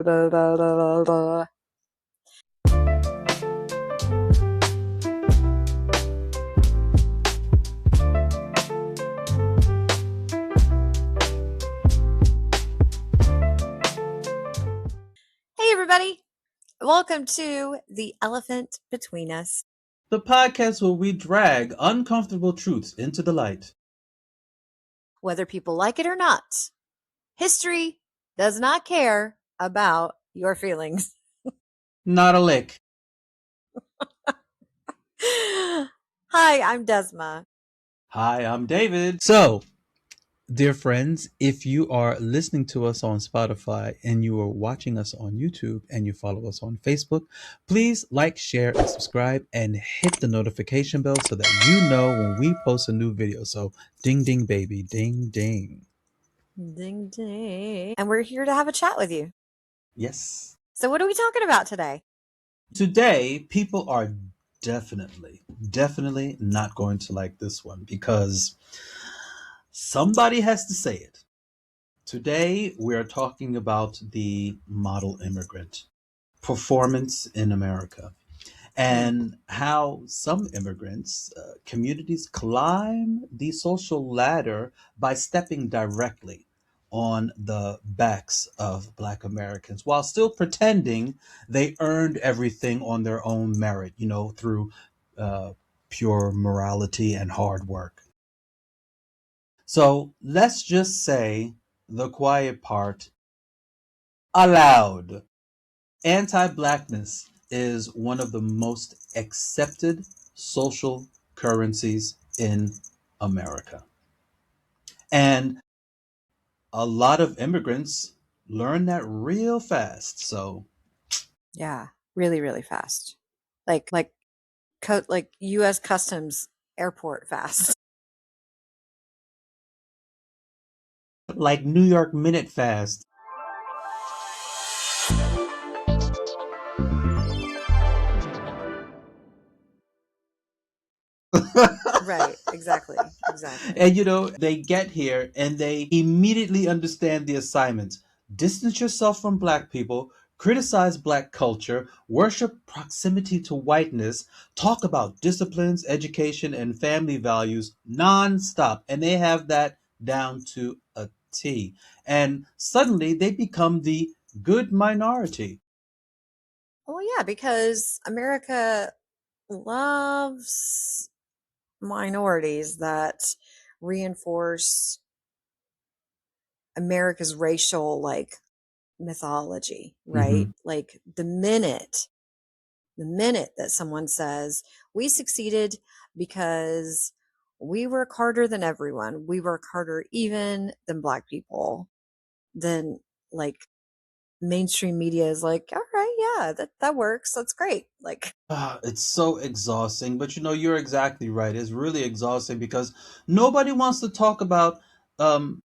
Da, da, da, da, da. Hey, everybody. Welcome to The Elephant Between Us. The podcast where we drag uncomfortable truths into the light. Whether people like it or not, history does not care about your feelings. Not a lick. Hi, I'm Desma. Hi, I'm David. So, dear friends, if you are listening to us on Spotify and you are watching us on YouTube and you follow us on Facebook, please like, share, and subscribe and hit the notification bell so that you know when we post a new video. So, ding, ding, baby, ding, ding. Ding, ding. And we're here to have a chat with you. Yes. So, what are we talking about today? Today, people are definitely not going to like this one because somebody has to say it. Today, we are talking about the model immigrant performance in America and how some immigrants, communities climb the social ladder by stepping directly on the backs of Black Americans while still pretending they earned everything on their own merit, through uh, pure morality and hard work. So let's just say the quiet part aloud. Anti-Blackness is one of the most accepted social currencies in America. And a lot of immigrants learn that real fast. So, Yeah, really, really fast. Like U.S. Customs airport fast. like New York Minute fast. Right, exactly. And they get here and they immediately understand the assignments. Distance yourself from Black people, criticize Black culture, worship proximity to whiteness, talk about disciplines, education, and family values nonstop. And they have that down to a T. And suddenly they become the good minority. Well, yeah, because America loves minorities that reinforce America's racial mythology, right? Mhm. Like the minute that someone says we succeeded because we work harder than everyone, we work harder even than Black people, then like mainstream media is like, all right, yeah, that works, that's great. Like, It's so exhausting, but you're exactly right. It's really exhausting because nobody wants to talk about um,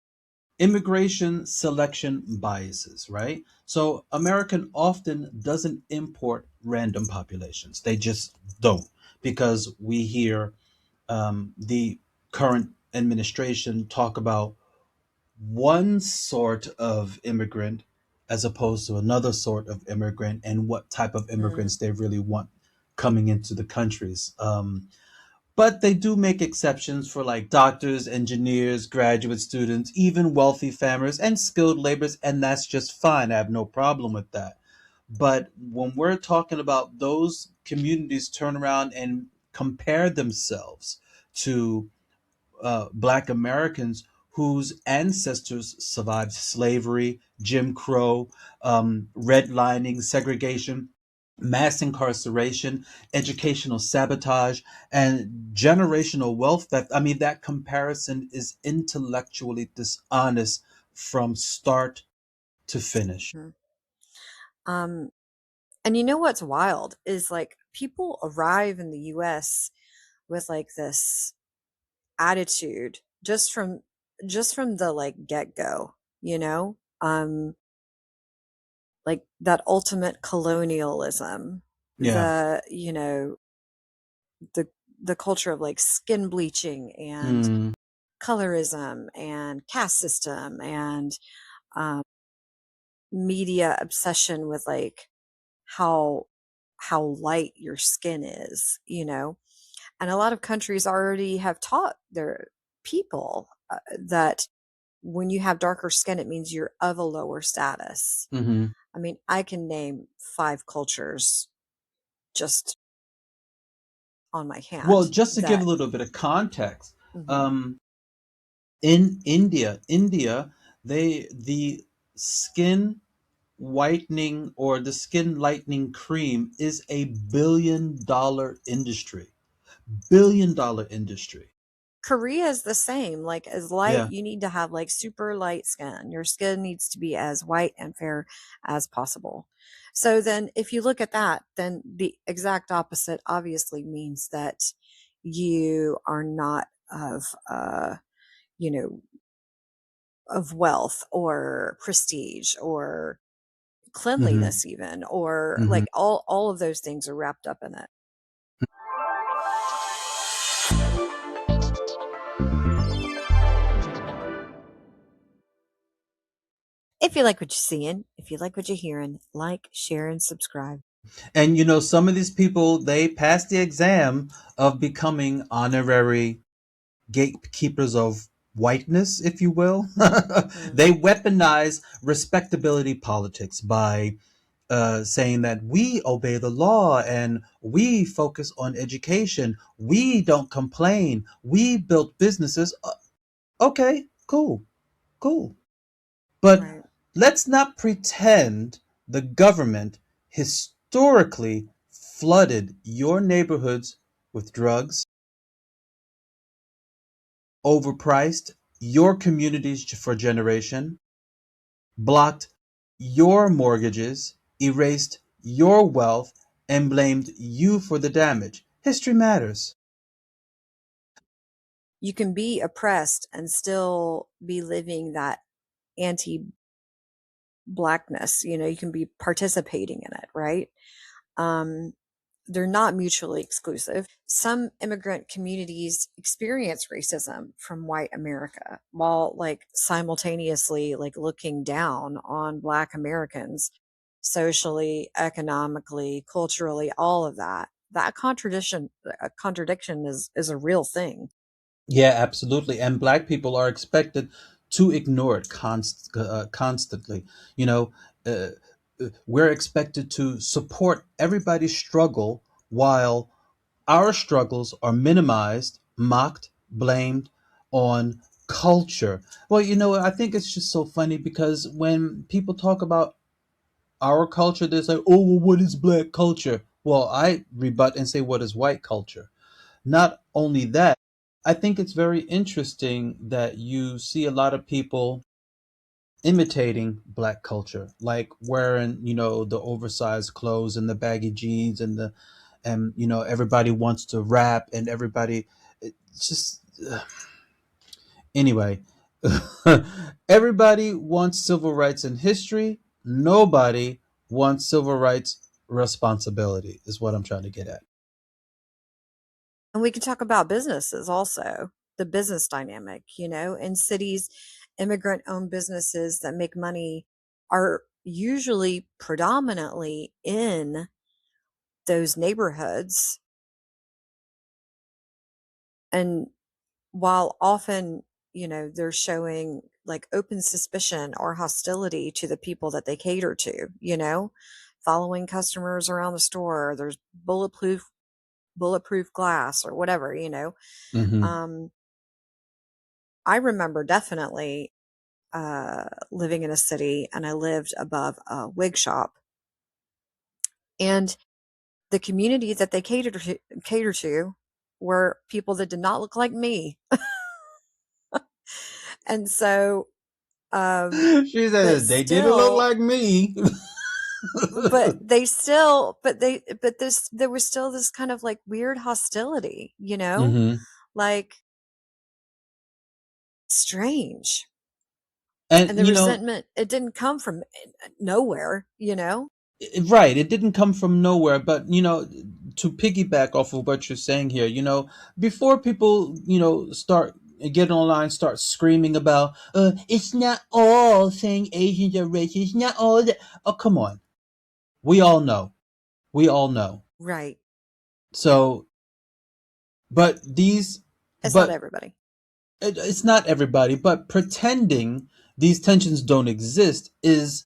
immigration selection biases, right? So American often doesn't import random populations. They just don't, because we hear the current administration talk about one sort of immigrant as opposed to another sort of immigrant and what type of mm, immigrants they really want coming into the countries. But they do make exceptions for like doctors, engineers, graduate students, even wealthy families and skilled laborers, and that's just fine. I have no problem with that. But when we're talking about those communities turn around and compare themselves to Black Americans whose ancestors survived slavery, Jim Crow, redlining, segregation, mass incarceration, educational sabotage, and generational wealth theft. I mean, that comparison is intellectually dishonest from start to finish. mhm. um and you know what's wild is like people arrive in the US with like this attitude just from the like get-go, you know? Like that ultimate colonialism, Yeah. the the culture of like skin bleaching and Mm, colorism and caste system and um media obsession with like how light your skin is, and a lot of countries already have taught their people that when you have darker skin, it means you're of a lower status. Hmm. I mean, I can name 5 cultures just on my Well, hand just to give a that. little bit of context, Mhm. um, in India, the skin whitening or the skin lightening cream is a billion-dollar industry. Billion-dollar industry. Korea is the same. Like, as light, Yeah. you need to have like super light skin. Your skin needs to be as white and fair as possible. So then, if you look at that, then the exact opposite obviously means that you are not of, you know, of wealth or prestige or Hmm. cleanliness, even, or Hmm. like all of those things are wrapped up in it. If you like what you're seeing, if you like what you're hearing, like, share, and subscribe. And some of these people, they pass the exam of becoming honorary gatekeepers of whiteness, if you will. They Hmm. weaponize respectability politics by saying that we obey the law and we focus on education. We don't complain. We built businesses. Okay, cool, cool. But Right. let's not pretend the government historically flooded your neighborhoods with drugs, overpriced your communities for generation, blocked your mortgages, erased your wealth, and blamed you for the damage. History matters. You can be oppressed and still be living that anti blackness. You can be participating in it, right? Um, they're not mutually exclusive. Some immigrant communities experience racism from white America while like simultaneously like looking down on black Americans socially, economically, culturally, all of that. That contradiction is a real thing. Yeah, absolutely. And black people are expected to ignore it constantly. You know, uh, we're expected to support everybody's struggle while our struggles are minimized, mocked, blamed on culture. Well, I think it's just so funny because when people talk about our culture, they're like, oh, well, what is black culture? Well, I rebut and say, what is white culture? Not only that, I think it's very interesting that you see a lot of people imitating black culture, like wearing, the oversized clothes and the baggy jeans and everybody wants to rap and everybody it's just anyway. Everybody wants civil rights in history. Nobody wants civil rights responsibility is what I'm trying to get at. And we can talk about businesses also, the business dynamic, in cities, immigrant owned businesses that make money are usually predominantly in those neighborhoods. And while often, they're showing like open suspicion or hostility to the people that they cater to, following customers around the store, there's bulletproof glass or whatever, Hmm. um, I remember definitely living in a city, and I lived above a wig shop, and the community that they cater to were people that did not look like me. And so, She but says they didn't look still, like me. but there was still this kind of like weird hostility, Hmm. like strange. And And the resentment, it didn't come from nowhere. right, it didn't come from nowhere, but to piggyback off of what you're saying here, before people, start get online, start screaming about, it's not all saying Asians are racist. It's not all that. Oh, come on. We all know. We all know. Right. So, but these, It's not but everybody. it's not everybody, but pretending these tensions don't exist is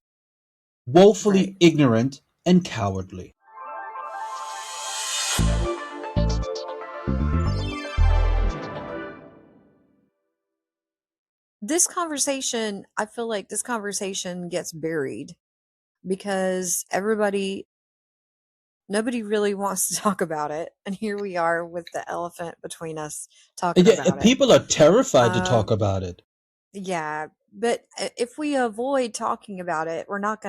Right. woefully ignorant and cowardly. This conversation, I feel like this conversation gets buried because nobody really wants to talk about it. And here we are with the elephant between us talking Yeah, about it. people are terrified to talk Um, about it. yeah, but if we avoid talking about it, we're not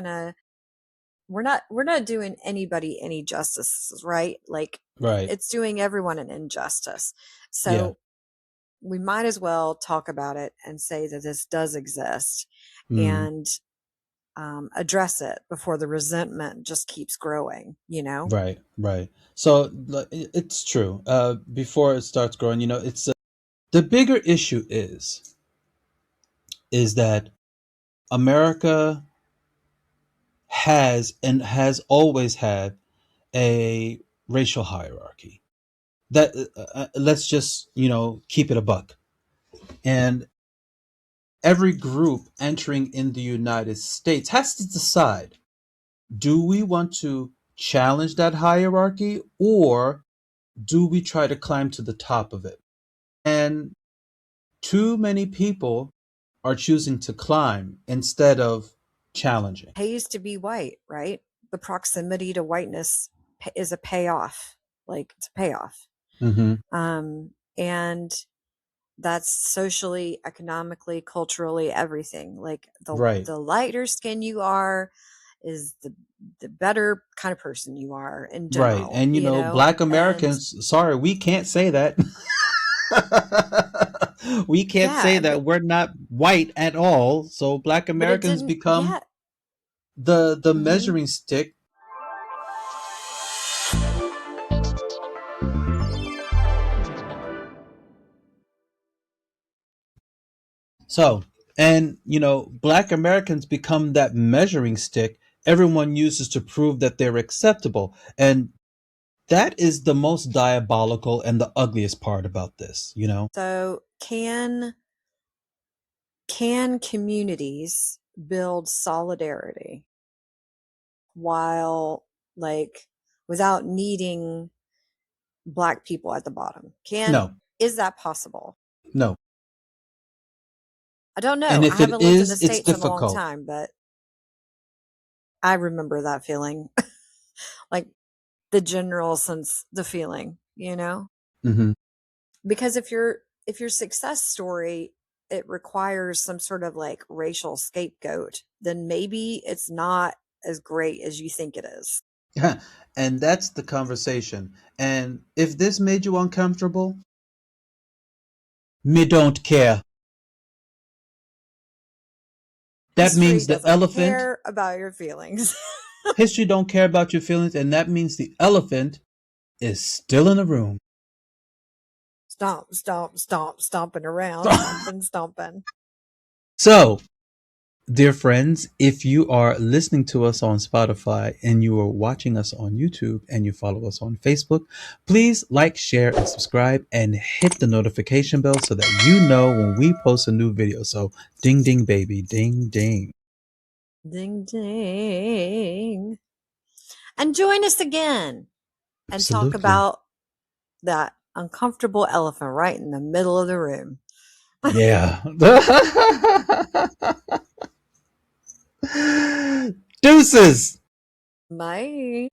doing anybody any justice, right? Like Right. it's doing everyone an injustice. Yeah. So we might as well talk about it and say that this does exist Mm. and address it before the resentment just keeps growing, you know? Right. Right. So it's true. Before it starts growing, it's the bigger issue is that America has and has always had a racial hierarchy. That let's just keep it a buck. And every group entering in the United States has to decide: do we want to challenge that hierarchy, or do we try to climb to the top of it? And too many people are choosing to climb instead of challenging. Pays to be white, right? The proximity to whiteness is a payoff. Like it's a payoff. Hmm. And that's socially, economically, culturally, everything. Like Right. the lighter skin you are is the better kind of person you are in Right. general, And you know? black And Americans, sorry, we can't say that. We can't say yeah, that we're not white at all. So black but it Americans didn't become yet. the Hmm. measuring stick. So, and black Americans become that measuring stick everyone uses to prove that they're acceptable. And that is the most diabolical and the ugliest part about this. So can communities build solidarity while like without needing black people at the bottom? Can No, Is that possible? no. I don't And know. I if it haven't lived in is, the it's States in a long difficult. time, but I remember that feeling. Like the general sense, the feeling, you know? Hmm. Because if your success story it requires some sort of like racial scapegoat, then maybe it's not as great as you think it is. And that's the conversation. And if this made you uncomfortable, me don't care. That History means the doesn't elephant, care about your feelings. history don't care about your feelings, and that means the elephant is still in the room. Stomp, stomp, stomp, stomping around, stomping, stomping. So, dear friends, if you are listening to us on Spotify and you are watching us on YouTube and you follow us on Facebook, please like, share, and subscribe and hit the notification bell so that you know when we post a new video. So, ding, ding, baby, ding, ding. Ding ding. And join us again and talk Absolutely. about that uncomfortable elephant right in the middle of the room. Yeah. Deuces. Bye.